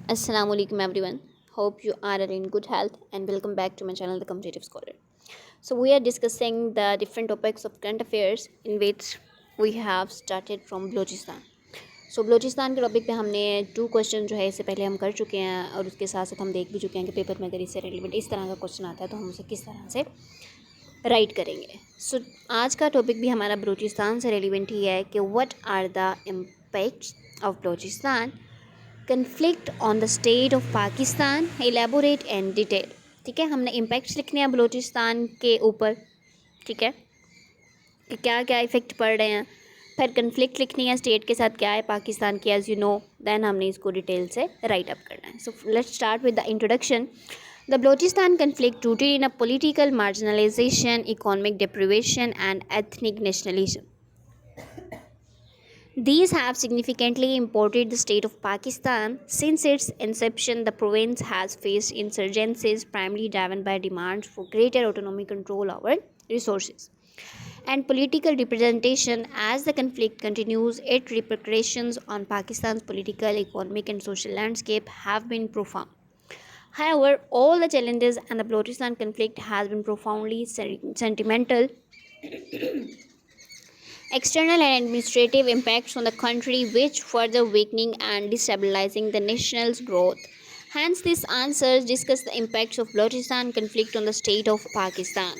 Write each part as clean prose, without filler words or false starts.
Assalamu alaikum everyone. Hope you are in good health and welcome back to my channel The Competitive Scholar. So we are discussing the different topics of current affairs in which we have started from Balochistan. So Balochistan के topic पे हमने 2 question जो है इससे पहले हम कर चुके हैं और उसके साथ साथ हम देख भी चुके हैं कि पेपर में अगर इससे रिलेवेंट इस तरह का क्वेश्चन आता है तो हम उसे किस तरह से राइट करेंगे. सो आज का टॉपिक भी हमारा बलोचिस्तान से रिलेवेंट ही है कि what are the impacts of Balochistan conflict on the state of Pakistan, elaborate and detail. ठीक है, हमने इम्पैक्ट्स लिखने हैं बलूचिस्तान के ऊपर. ठीक है, कि क्या क्या इफ़ेक्ट पड़ रहे हैं. फिर कन्फ्लिक्ट लिखनी है स्टेट के साथ क्या है पाकिस्तान की, एज यू नो. दैन हमने इसको डिटेल से राइट अप करना है. So let's start with the introduction. The Balochistan conflict rooted in a political marginalization, economic deprivation, and ethnic nationalism. These have significantly impacted the state of Pakistan. Since its inception, the province has faced insurgencies primarily driven by demands for greater autonomy, control over resources, and political representation. As the conflict continues, its repercussions on Pakistan's political, economic, and social landscape have been profound. However, all the challenges and the Balochistan conflict has been profoundly sentimental. External and administrative impacts on the country, which further weakening and destabilizing the nation's growth. Hence, these answers discuss the impacts of Balochistan conflict on the state of Pakistan.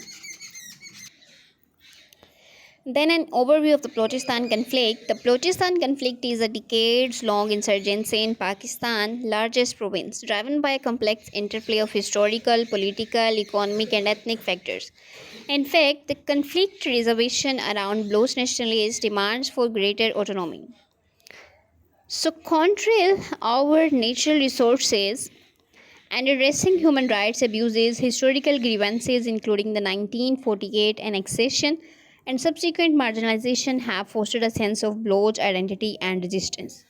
Then an overview of the Balochistan conflict. The Balochistan conflict is a decades-long insurgency in Pakistan's largest province, driven by a complex interplay of historical, political, economic, and ethnic factors. In fact, the conflict reservation around Baloch nationalist demands for greater autonomy. So, control our natural resources and addressing human rights abuses, historical grievances, including the 1948 annexation and subsequent marginalization, have fostered a sense of Baloch identity and resistance.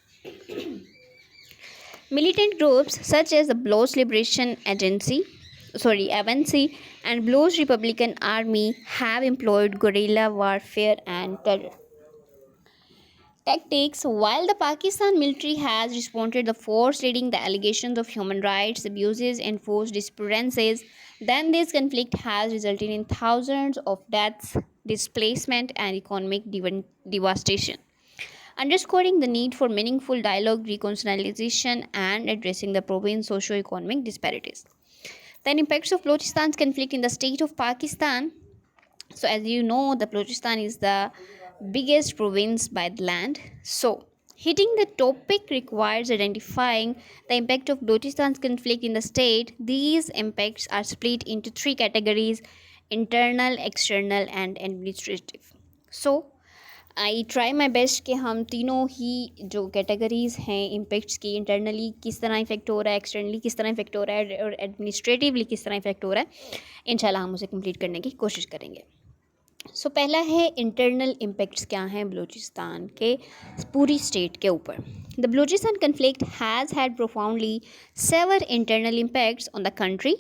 Militant groups such as the Baloch Liberation Agency and Baloch Republican Army have employed guerrilla warfare and terror tactics. While the Pakistan military has responded the force leading the allegations of human rights abuses and forced disappearances, then this conflict has resulted in thousands of deaths, displacement, and economic devastation, underscoring the need for meaningful dialogue, reconciliation, and addressing the province's socio-economic disparities. The impacts of Balochistan's conflict in the state of Pakistan. So, as you know, the Balochistan is the biggest province by the land. So, hitting the topic requires identifying the impact of Balochistan's conflict in the state. These impacts are split into 3 categories: internal, external, and administrative. So, I try my best कि हम तीनों ही जो categories हैं इम्पेक्ट्स की, internally किस तरह effect हो रहा है, एक्सटर्नली किस तरह इफेक्ट हो रहा है और एडमिनिस्ट्रेटिवली किस तरह इफेक्ट हो रहा है, इंशाल्लाह हम उसे कंप्लीट करने की कोशिश करेंगे. सो पहला है इंटरनल इम्पेक्ट्स क्या हैं बलूचिस्तान के पूरी स्टेट के ऊपर. The Balochistan conflict has had profoundly severe internal impacts on the country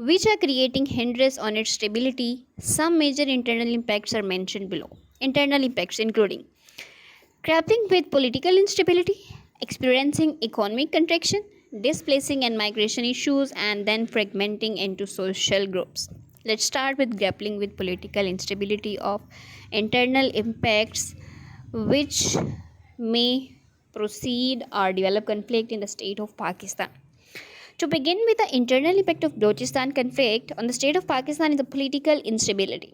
which are creating hindrance on its stability. Some major internal impacts are mentioned below. Internal impacts including grappling with political instability, experiencing economic contraction, displacing and migration issues, and then fragmenting into social groups. Let's start with grappling with political instability of internal impacts which may proceed or develop conflict in the state of Pakistan. To begin with, the internal impact of Balochistan conflict on the state of Pakistan is the political instability.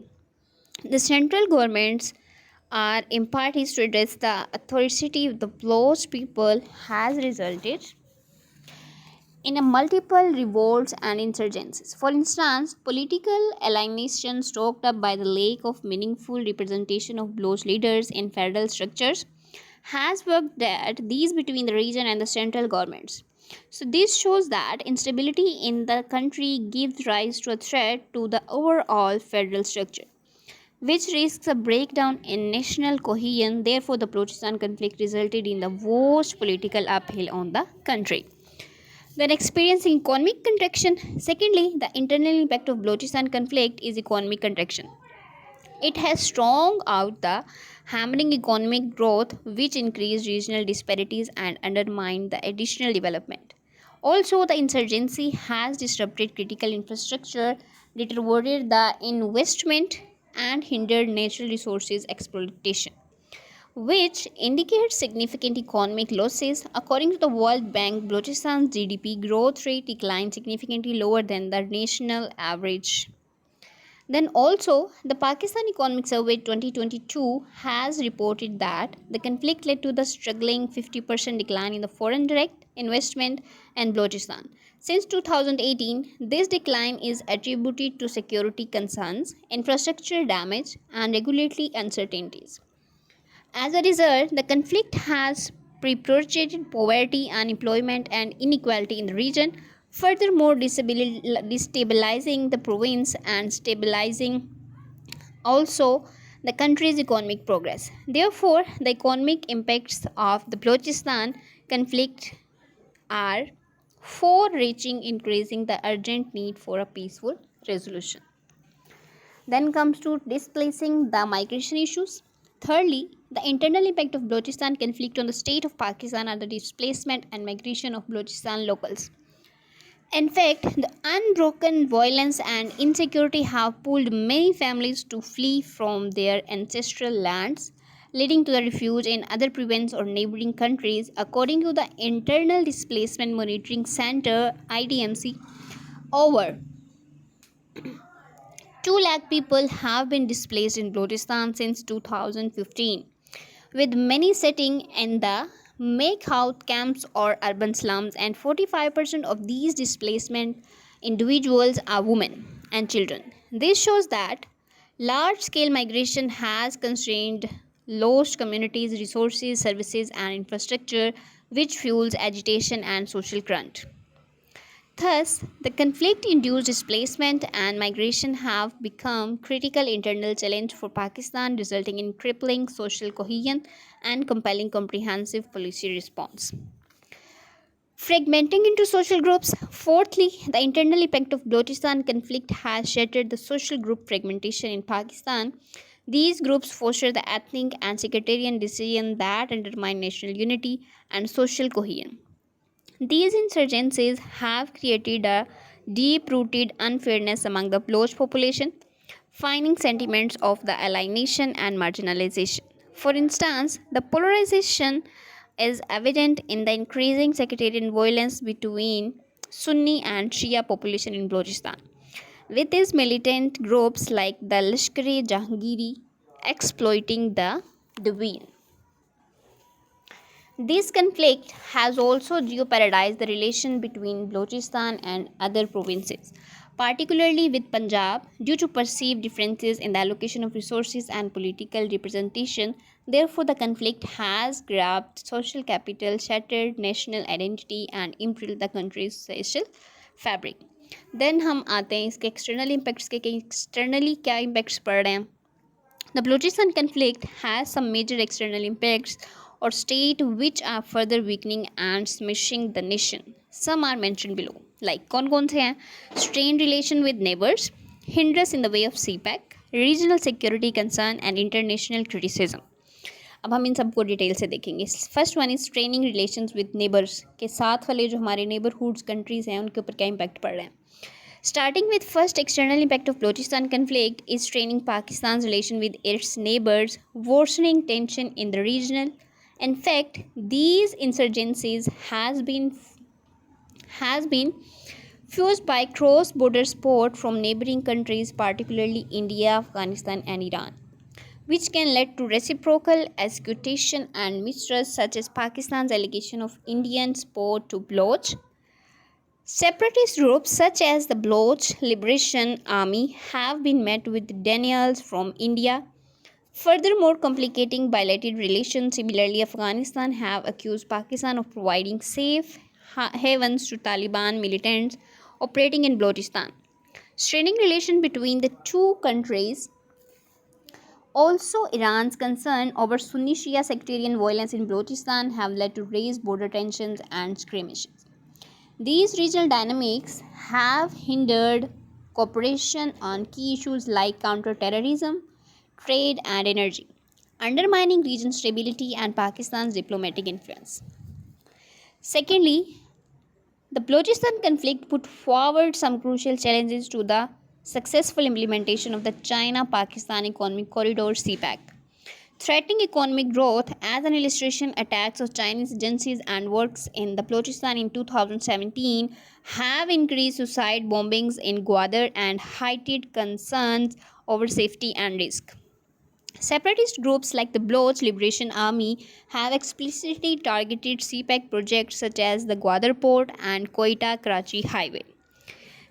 The central governments are in parties to address the authority of the Baloch people has resulted in a multiple revolts and insurgencies. For instance, political alienation stoked up by the lack of meaningful representation of Baloch leaders in federal structures has worked at these between the region and the central governments. So this shows that instability in the country gives rise to a threat to the overall federal structure, which risks a breakdown in national cohesion. Therefore, the Balochistan conflict resulted in the worst political upheaval on the country. Then experiencing economic contraction. Secondly, the internal impact of Balochistan conflict is economic contraction. It has strong out the hammering economic growth, which increased regional disparities and undermined the additional development. Also, the insurgency has disrupted critical infrastructure, deteriorated the investment, and hindered natural resources exploitation, which indicates significant economic losses. According to the World Bank, Balochistan's GDP growth rate declined significantly lower than the national average. Then also, the Pakistan Economic Survey 2022 has reported that the conflict led to the struggling 50% decline in the foreign direct investment in Balochistan. Since 2018, this decline is attributed to security concerns, infrastructure damage, and regulatory uncertainties. As a result, the conflict has perpetuated poverty, unemployment, and inequality in the region, furthermore destabilizing the province and stabilizing also the country's economic progress. Therefore, the economic impacts of the Balochistan conflict are far reaching, increasing the urgent need for a peaceful resolution. Then comes to displacing the migration issues. Thirdly, the internal impact of Balochistan conflict on the state of Pakistan are the displacement and migration of Balochistan locals. In fact, the unbroken violence and insecurity have pulled many families to flee from their ancestral lands, leading to the refuge in other provinces or neighboring countries. According to the Internal Displacement Monitoring Center (IDMC), over 2 lakh people have been displaced in Balochistan since 2015, with many sitting in the make-out camps or urban slums, and 45% of these displacement individuals are women and children. This shows that large-scale migration has constrained lost communities, resources, services, and infrastructure, which fuels agitation and social crunch. Thus, the conflict-induced displacement and migration have become critical internal challenge for Pakistan, resulting in crippling social cohesion and compelling comprehensive policy response. Fragmenting into social groups. Fourthly, the internal impact of Balochistan conflict has shattered the social group fragmentation in Pakistan. These groups foster the ethnic and sectarian decisions that undermine national unity and social cohesion. These insurgencies have created a deep rooted unfairness among the Baloch population, finding sentiments of the alienation and marginalization. For instance, the polarization is evident in the increasing sectarian violence between Sunni and Shia population in Balochistan, with these militant groups like the Lashkar-e Jahangiri exploiting the division. This conflict has also jeopardized the relation between Balochistan and other provinces, particularly with Punjab, due to perceived differences in the allocation of resources and political representation. Therefore, the conflict has grabbed social capital, shattered national identity, and improved the country's social fabric. Then हम आते हैं इसके external impacts के externally क्या impacts पड़ रहे हैं. The Balochistan conflict has some major external impacts or state which are further weakening and smashing the nation. Some are mentioned below. Like कौन से हैं? Strained relation with neighbors, hindrance in the way of CPEC, regional security concern and international criticism. अब हम इन सबको detail से देखेंगे. First one is straining relations with neighbours के साथ वाले जो हमारे नेबरहुड्स कंट्रीज़ हैं उनके ऊपर क्या इम्पैक्ट पड़ रहे हैं. Starting with first external impact of Balochistan conflict is straining Pakistan's relation with its neighbors, worsening tension in the regional. In fact, these insurgencies has been fused by cross-border support from neighboring countries, particularly India, Afghanistan, and Iran, which can lead to reciprocal escalation and mistrust, such as Pakistan's allegation of Indian support to Baloch. Separatist groups such as the Baloch Liberation Army have been met with denials from India, furthermore complicating bilateral relations. Similarly, Afghanistan have accused Pakistan of providing safe havens to Taliban militants operating in Balochistan. Straining relations between the two countries. Also, Iran's concern over Sunni Shia sectarian violence in Balochistan have led to raised border tensions and skirmishes. These regional dynamics have hindered cooperation on key issues like counter-terrorism, trade, and energy, undermining region stability and Pakistan's diplomatic influence. Secondly, The Balochistan conflict put forward some crucial challenges to the successful implementation of the China-Pakistan Economic Corridor (CPEC). Threatening economic growth, as an illustration, attacks of Chinese agencies and works in the Balochistan in 2017 have increased suicide bombings in Gwadar and heightened concerns over safety and risk. Separatist groups like the Baloch Liberation Army have explicitly targeted CPEC projects such as the Gwadar Port and Quetta-Karachi Highway.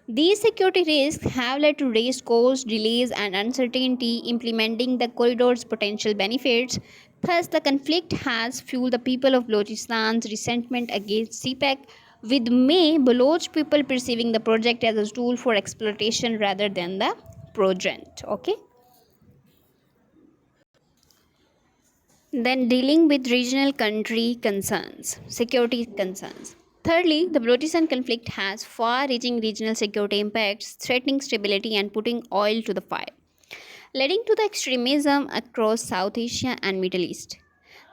These security risks have led to raised costs, delays, and uncertainty implementing the corridor's potential benefits. Thus, the conflict has fueled the people of Balochistan's resentment against CPEC, with many Baloch people perceiving the project as a tool for exploitation rather than the project. Okay. Then dealing with regional country concerns, security concerns. Thirdly, the Balochistan conflict has far-reaching regional security impacts, threatening stability and putting oil to the fire, leading to the extremism across South Asia and Middle East.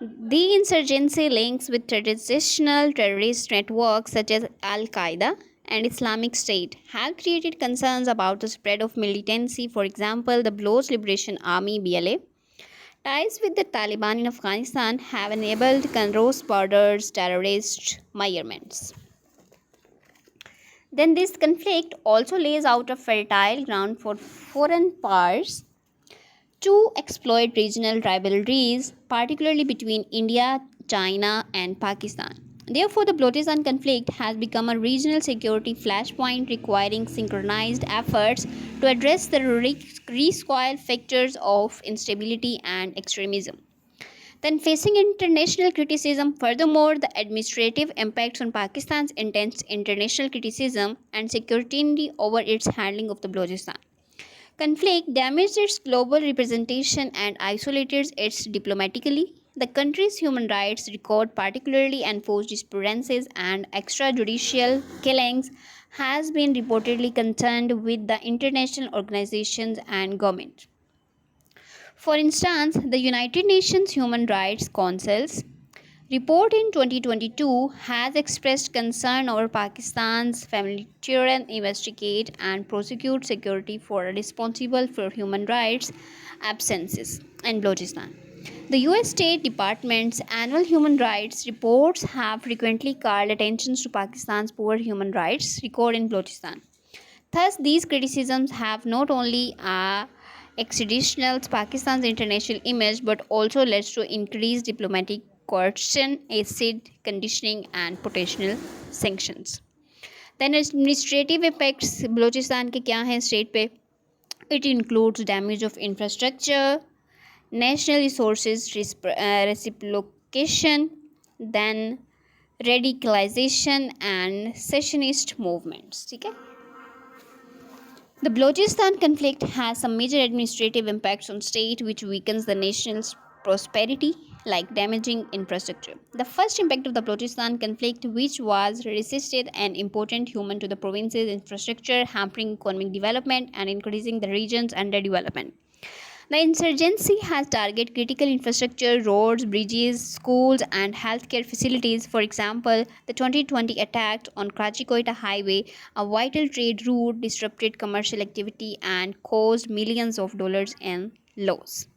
The insurgency links with traditional terrorist networks such as Al-Qaeda and Islamic State have created concerns about the spread of militancy. For example, the Baloch Liberation Army (BLA) ties with the Taliban in Afghanistan have enabled cross borders terrorist movements. Then this conflict also lays out a fertile ground for foreign powers to exploit regional rivalries, particularly between India, China, and Pakistan. Therefore, the Balochistan conflict has become a regional security flashpoint requiring synchronized efforts to address the recoil factors of instability and extremism. Then, facing international criticism, furthermore, the administrative impacts on Pakistan's intense international criticism and security over its handling of the Balochistan conflict damaged its global representation and isolated it diplomatically. The country's human rights record, particularly enforced disappearances and extrajudicial killings, has been reportedly concerned with the international organizations and government. For instance, the United Nations Human Rights Council's report in 2022 has expressed concern over Pakistan's failure to investigate and prosecute security for responsible for human rights absences in Balochistan. The US State Department's annual human rights reports have frequently called attention to Pakistan's poor human rights record in Balochistan. Thus, these criticisms have not only extraditional Pakistan's international image but also led to increased diplomatic coercion, acid conditioning, and potential sanctions. Then administrative effects Balochistan के क्या हैं state पे? It includes damage of infrastructure, national resources reciprocation, then radicalization and secessionist movements. ठीक है? The Balochistan conflict has some major administrative impacts on state which weakens the nation's prosperity, like damaging infrastructure. The first impact of the Balochistan conflict, which was resisted and important human to the province's infrastructure, hampering economic development and increasing the region's underdevelopment. The insurgency has targeted critical infrastructure, roads, bridges, schools, and healthcare facilities. For example, the 2020 attack on Karachi-Quetta Highway, a vital trade route, disrupted commercial activity and caused millions of dollars in loss.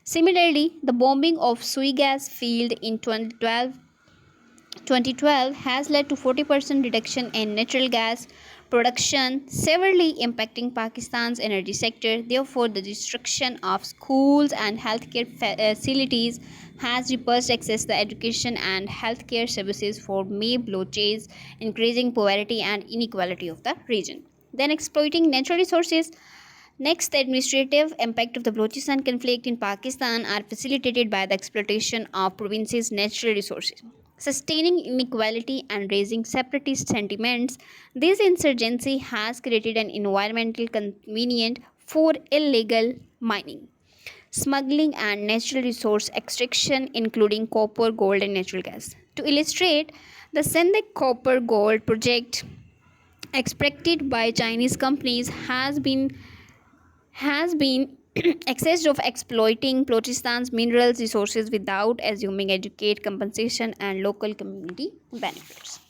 Similarly, the bombing of Sui gas field in 2012 has led to 40% reduction in natural gas production, severely impacting Pakistan's energy sector. Therefore, the destruction of schools and healthcare facilities has reduced access to education and healthcare services for many Baloches, increasing poverty and inequality of the region. Then, exploiting natural resources. Next, the administrative impact of the Balochistan conflict in Pakistan are facilitated by the exploitation of province's natural resources. Sustaining inequality and raising separatist sentiments, this insurgency has created an environmental convenient for illegal mining, smuggling, and natural resource extraction, including copper, gold, and natural gas. To illustrate, the Sendek copper gold project, expected by Chinese companies, has been accused of exploiting Balochistan's mineral resources without assuming adequate compensation and local community benefits.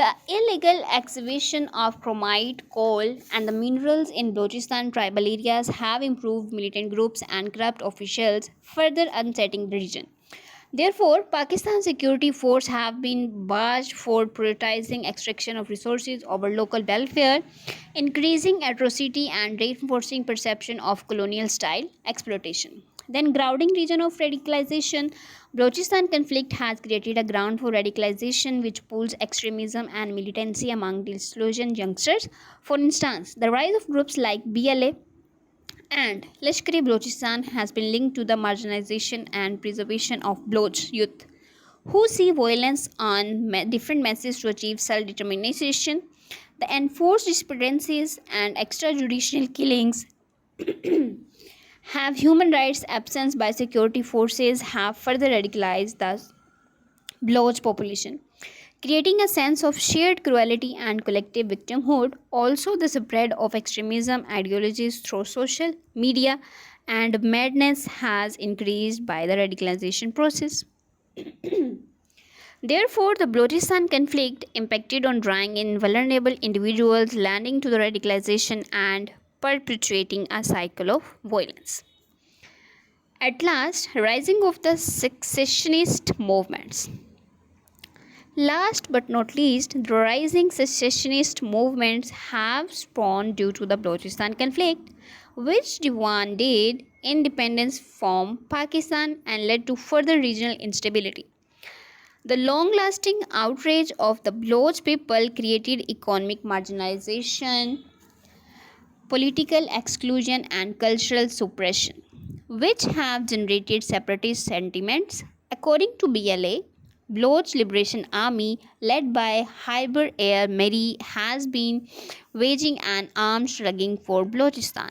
The illegal excavation of chromite, coal, and the minerals in Balochistan tribal areas have improved militant groups and corrupt officials, further unsettling the region. Therefore, Pakistan's security force have been bashed for prioritizing extraction of resources over local welfare, increasing atrocity and reinforcing perception of colonial style exploitation. Then grounding region of radicalization, Balochistan conflict has created a ground for radicalization which pulls extremism and militancy among disillusioned youngsters. For instance, the rise of groups like BLA and Lashkar-e-Balochistan has been linked to the marginalization and preservation of Baloch youth, who see violence on different methods to achieve self-determination. The enforced disappearances and extrajudicial killings have human rights absence by security forces have further radicalized the Baloch population, creating a sense of shared cruelty and collective victimhood. Also, the spread of extremism ideologies through social media and madness has increased by the radicalization process. Therefore, the Balochistan conflict impacted on drawing in vulnerable individuals, leading to the radicalization and perpetuating a cycle of violence. At last, rising of the secessionist movements. Last but not least, the rising secessionist movements have spawned due to the Balochistan conflict, which demanded independence from Pakistan and led to further regional instability. The long lasting outrage of the Baloch people created economic marginalization, political exclusion, and cultural suppression, which have generated separatist sentiments. According to BLA, Baloch Liberation Army, led by Hyber Air Mary, has been waging an armed struggle for Balochistan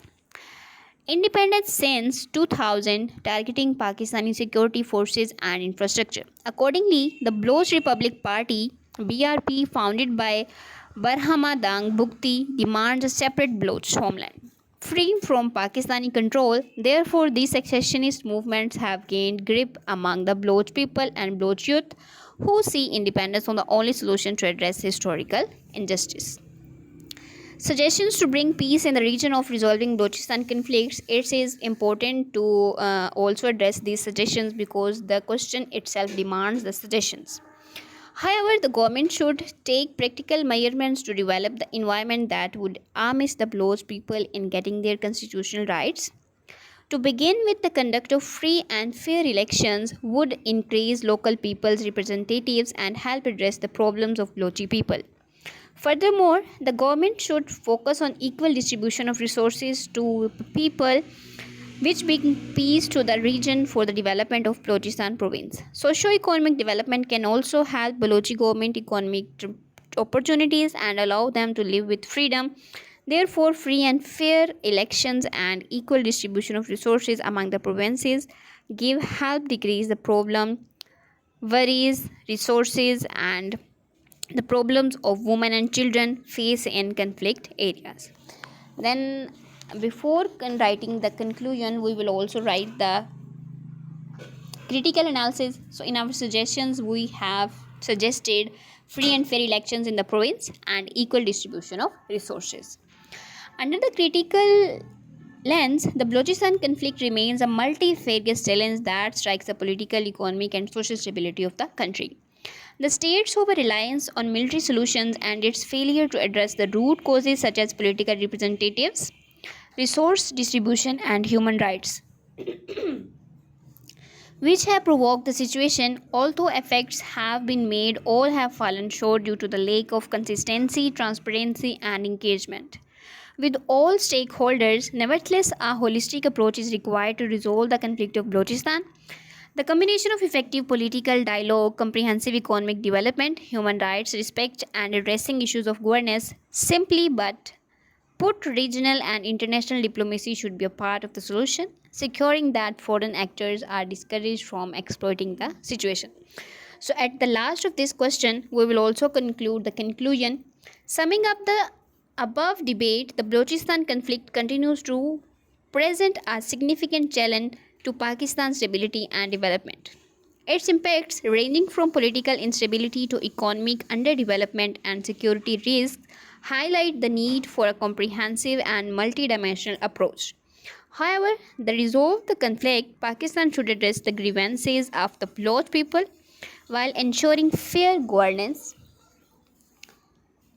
independence since 2000, targeting Pakistani security forces and infrastructure. Accordingly, the Baloch Republic Party (BRP), founded by Barhama Dang Bukti, demands a separate Baloch homeland, free from Pakistani control. Therefore, these secessionist movements have gained grip among the Baloch people and Baloch youth, who see independence as the only solution to address historical injustice. Suggestions to bring peace in the region of resolving Balochistan conflicts. It is important to also address these suggestions because the question itself demands the suggestions. However, the government should take practical measurements to develop the environment that would harness the Baloch people in getting their constitutional rights. To begin with, the conduct of free and fair elections would increase local people's representatives and help address the problems of Balochi people. Furthermore, the government should focus on equal distribution of resources to people, which bring peace to the region for the development of Balochistan province. Socio-economic development can also help Balochi government economic opportunities and allow them to live with freedom. Therefore, free and fair elections and equal distribution of resources among the provinces give help decrease the problem, worries, resources, and the problems of women and children face in conflict areas. Then, before writing the conclusion, we will also write the critical analysis. So, in our suggestions, we have suggested free and fair elections in the province and equal distribution of resources. Under the critical lens, the Balochistan conflict remains a multifarious challenge that strikes the political, economic, and social stability of the country. The state's over reliance on military solutions and its failure to address the root causes such as political representatives, resource distribution, and human rights, which have provoked the situation, although efforts have been made, all have fallen short due to the lack of consistency, transparency, and engagement with all stakeholders. Nevertheless, a holistic approach is required to resolve the conflict of Balochistan. The combination of effective political dialogue, comprehensive economic development, human rights respect, and addressing issues of governance, simply but put, regional and international diplomacy should be a part of the solution, securing that foreign actors are discouraged from exploiting the situation. So, at the last of this question, we will also conclude the conclusion. Summing up the above debate, the Balochistan conflict continues to present a significant challenge to Pakistan's stability and development. Its impacts, ranging from political instability to economic underdevelopment and security risks, highlight the need for a comprehensive and multidimensional approach. However, to resolve the conflict, Pakistan should address the grievances of the Baloch people while ensuring fair governance,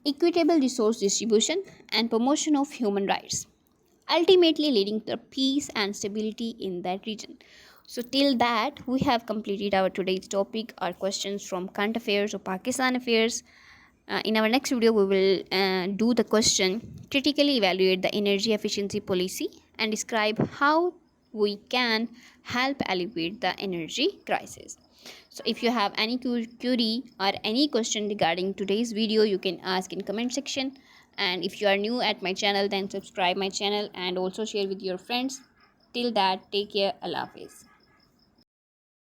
equitable resource distribution, and promotion of human rights, ultimately leading to peace and stability in that region. So, till that, we have completed our today's topic, our questions from current affairs or Pakistan affairs. In our next video, we will do the question critically evaluate the energy efficiency policy and describe how we can help alleviate the energy crisis. So if you have any query or any question regarding today's video, you can ask in comment section. And if you are new at my channel, then subscribe my channel and also share with your friends. Till that, take care. Allah Hafiz.